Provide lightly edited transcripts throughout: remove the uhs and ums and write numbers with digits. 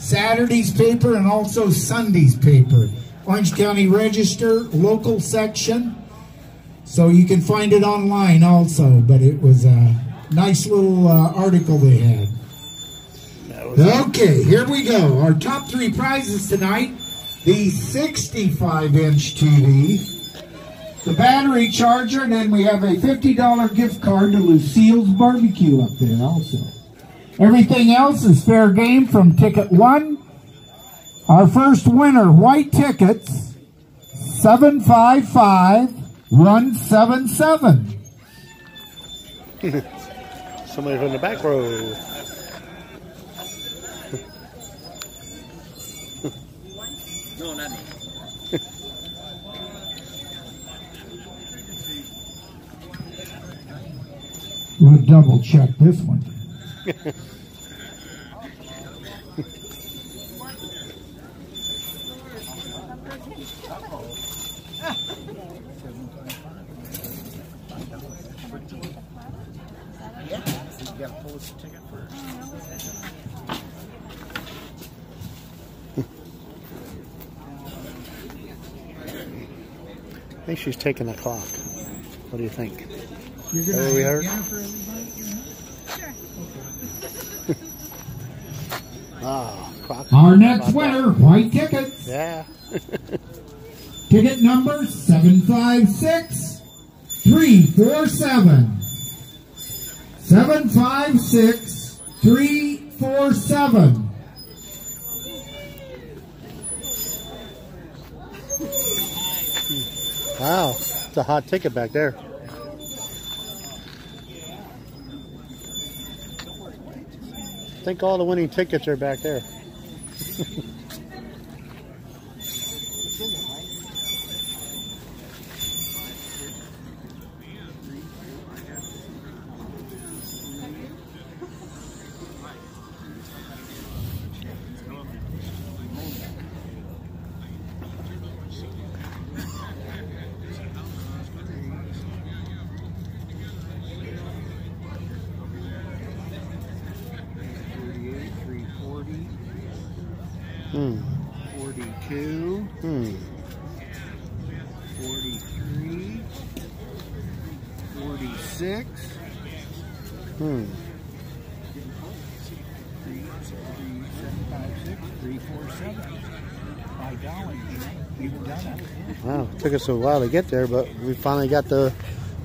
Saturday's paper and also Sunday's paper. Orange County Register, local section. So you can find it online also, but it was a nice little article they had. Okay, here we go. Our top 3 prizes tonight. The 65-inch TV, the battery charger, and then we have a $50 gift card to Lucille's Barbecue up there also. Everything else is fair game from ticket 1. Our first winner, white tickets, 755177. Somebody from the back row. No, not me. We'll double check this one. I think she's taking the clock. What do you think? You're going to we have heard? dinner for everybody? Sure. Oh, clock. Our next winner, white tickets. Yeah. Ticket number 756347. 756347. Wow, it's a hot ticket back there. I think all the winning tickets are back there. Hmm. 42. Hmm. 43. 46. Hmm. 347. My golly, you've done it. Wow, it took us a while to get there, but we finally got the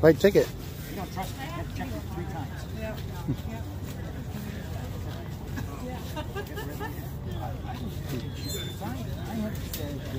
right ticket. You don't trust me. I have to check it 3 times. Yeah.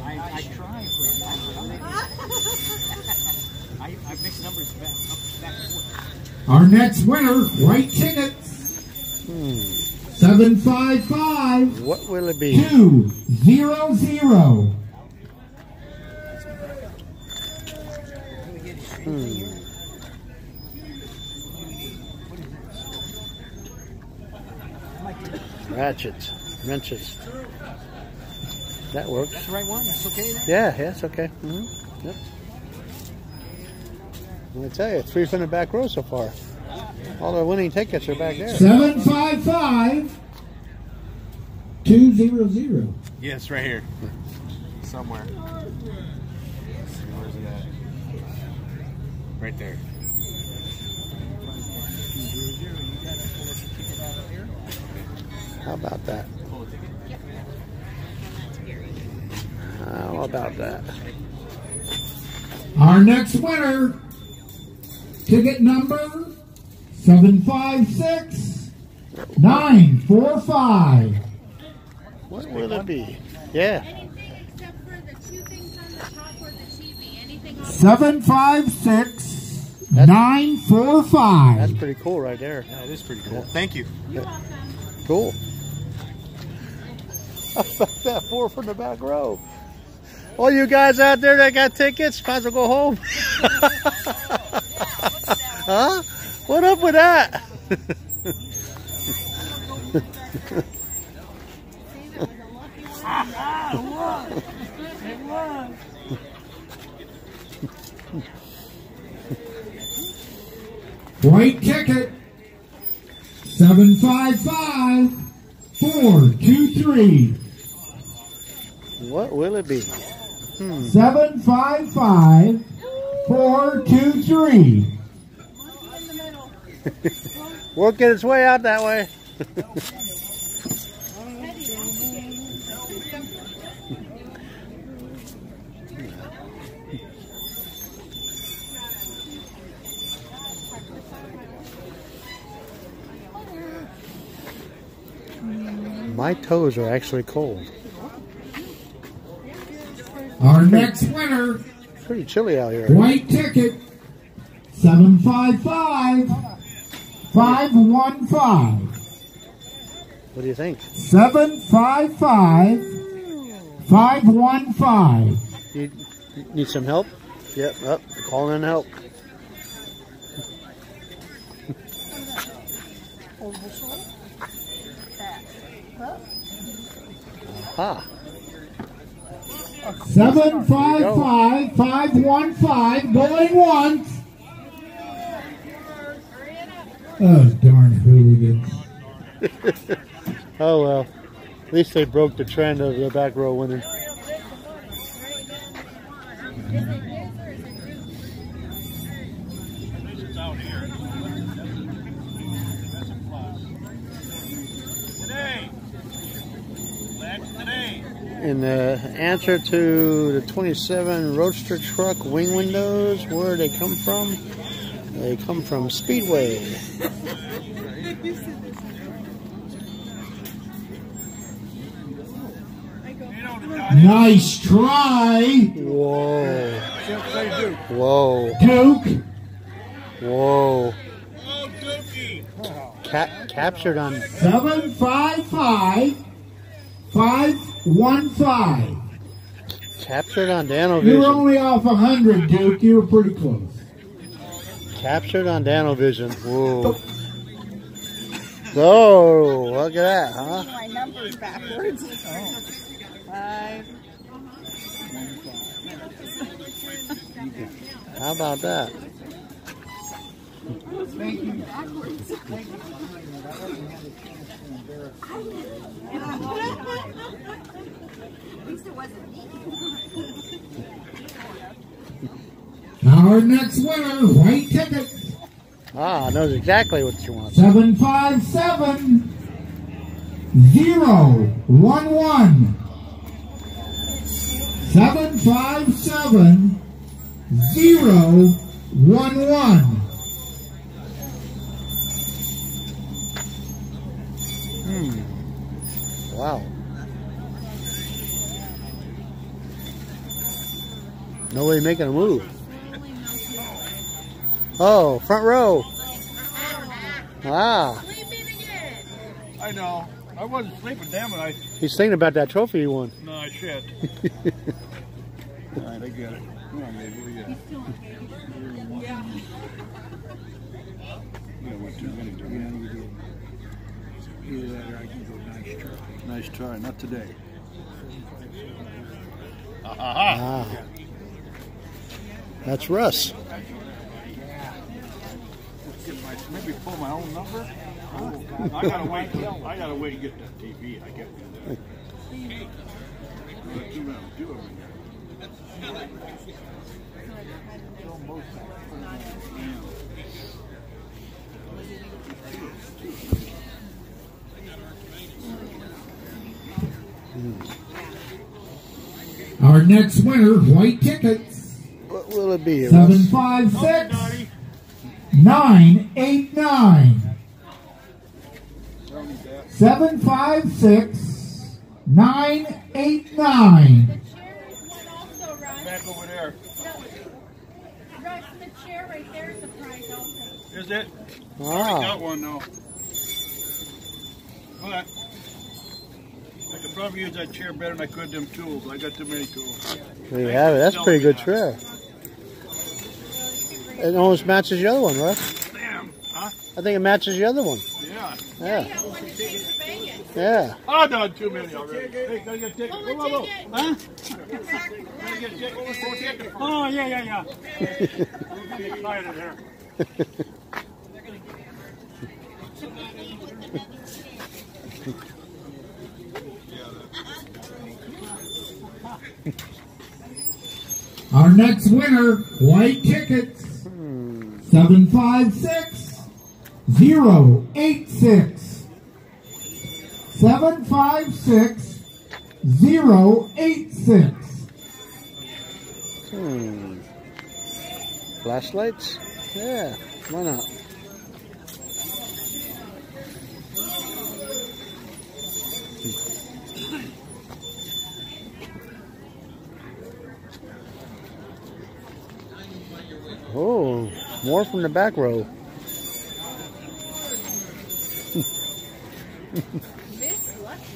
I try for a long time. I mix numbers back and forth. Our next winner, white tickets. 755. What will it be? 200. Ratchets, wrenches. That works. That's the right one? That's okay then? Yeah, it's okay. Yep. I'm going to tell you, 3 from the back row so far. All the winning tickets are back there. 755 200. Yes, right here. Somewhere. Where's it at? Right there. How about that? How about that? Our next winner, ticket number 756945. What will it be? Yeah. Anything except for the 2 things on the top or the TV. Anything else? 756945. That's pretty cool right there. Yeah, it is pretty cool. Thank you. You're welcome. Cool. How about that? 4 from the back row. All you guys out there that got tickets, might as well go home. Huh? What up with that? White ticket 755 423. What will it be? 755 423. Working its way out that way. My toes are actually cold. Our next winner, It's pretty chilly out here. white ticket, 755 515. What do you think? 755 515. You need some help? Yep, up. Calling in help. Aha. 755 515. Going once. Oh, darn hooligans. Oh well. At least they broke the trend of the back row winning. In the answer to the 27 Roadster truck wing windows, where they come from? They come from Speedway. Nice try. Whoa. Whoa. Duke. Whoa. Captured on 755 515. captured on Dano You were Vision. only off 100, Duke. You were pretty close. Captured on Dano Vision. Whoa. Oh, look at that, huh? My numbers backwards. 5. How about that? Thank you. At least it wasn't me. Our next winner, white ticket, Ah, knows exactly what you want. 757 011. 757 011. Wow. Nobody making a move. Oh, front row. Ah, I know. I wasn't sleeping, damn it. he's thinking about that trophy he won. No, I shit. All right, I get it. Come on, baby. We get it. Yeah, what, 2 minutes? Yeah, we do. Either that or I can go nice try. Nice try. Not today. Ah. That's Russ. Maybe pull my own number. Oh, I gotta wait. I gotta wait and get that TV. I get that. Our next winner, white tickets, What will it be? Russ? 756 989. 756 989. The chair is one also, Russ. Back over there. Russ, the chair right there is a prize also. Is it? I Ah, got one though. But I could probably use that chair better than I could them tools. I got too many tools. there you have it. That's a pretty good chair. It almost matches the other one, Russ. Damn. Huh? I think it matches the other one. Yeah. Yeah. Yeah, one to take it to Vegas. Yeah. Oh, no, too many already. Hey, gotta get tickets. Pull Whoa, the whoa, whoa. ticket. Huh? Come back. Gotta get tickets. Oh, yeah. I'm getting excited here. Our next winner, white tickets, 756086. 756086. Flashlights? Yeah, why not? Oh, more from the back row. Miss Lucky.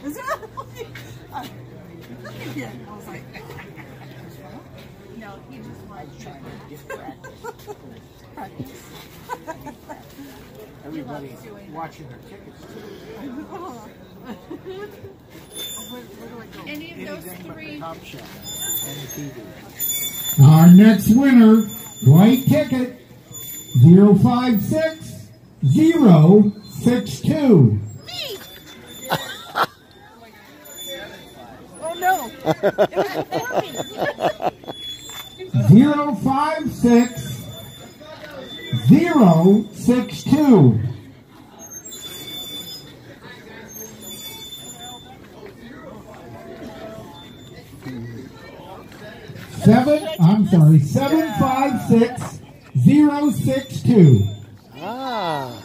Is that yeah, I was like, No, he just wants to practice. Everybody's watching their tickets. Any of those three. Top Chef and the TV. Our next winner, white ticket, 056062. Oh no! 056062. I'm sorry, 756062. Ah.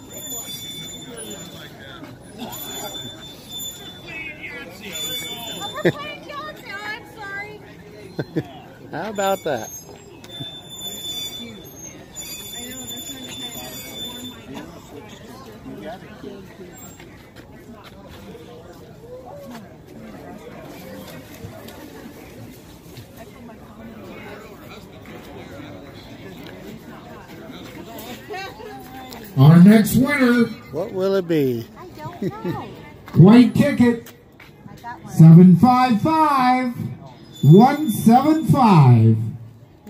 I'm sorry. How about that? I know, they're trying to kind of warm my house. Our next winner, What will it be? I don't know. white ticket, I got one. 755175.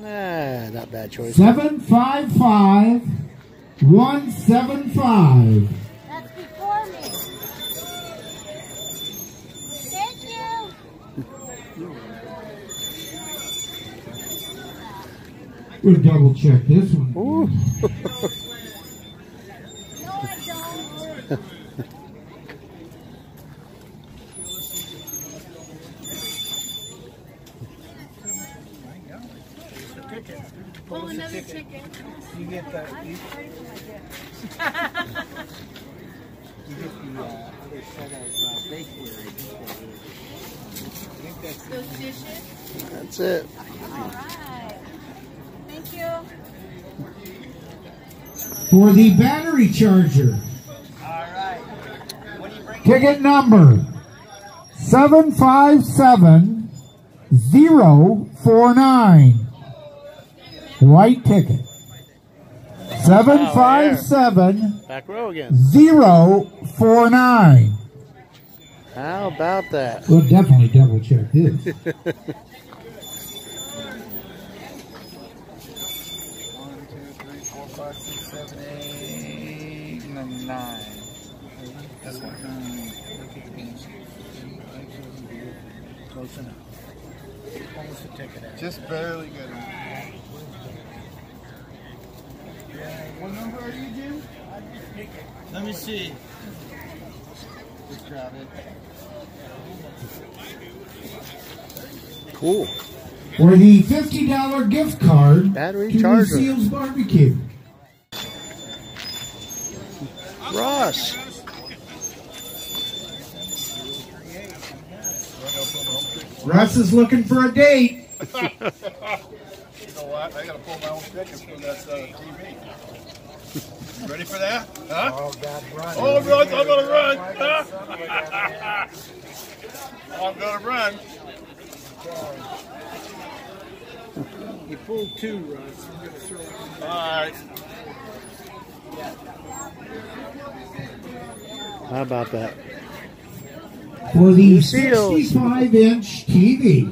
Ah, not bad choice. 755175. That's before me. Thank you. We'll double check this one. Ooh. No, I don't. Oh, another ticket. You get the you get the other set of bakery. I think that's Those dishes. That's it. All right. Thank you. For the battery charger, alright. What do you bring? ticket number 757049. White ticket. 757 Back row again. 049. How about that? We'll definitely double check this. 1, 2, 3, 4, 5, 6, 7, 8, 9. This one. Close enough. Almost a ticket out. Just barely good. What number are you, Jim? Let me see. Just grab it. Cool. For the $50 gift card Battery to charger. Lucille's Barbecue. Ross. Russ is looking for a date. You know what? I gotta pull my own ticket from that TV. Ready for that? Huh? Oh, God, run. Oh, Russ, I'm gonna run. Huh? I'm gonna run. You pulled two, Russ. I'm going to throw it. All right. How about that? For the Lucille's. 65-inch TV.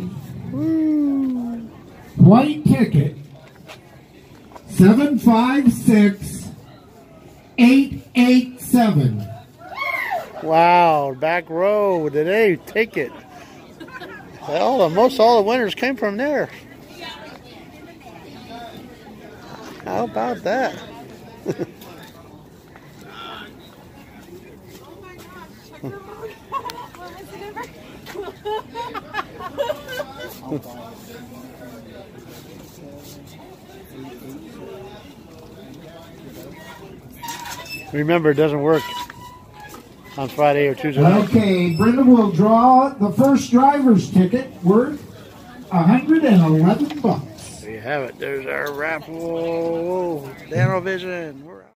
White ticket. 756 887. Wow, back row. Did they take it? Well, most all the winners came from there. How about that? Remember, it doesn't work on Friday or Tuesday night. Okay, Brenda will draw the first driver's ticket worth $111. There you have it. There's our raffle. Dano Vision. We're out.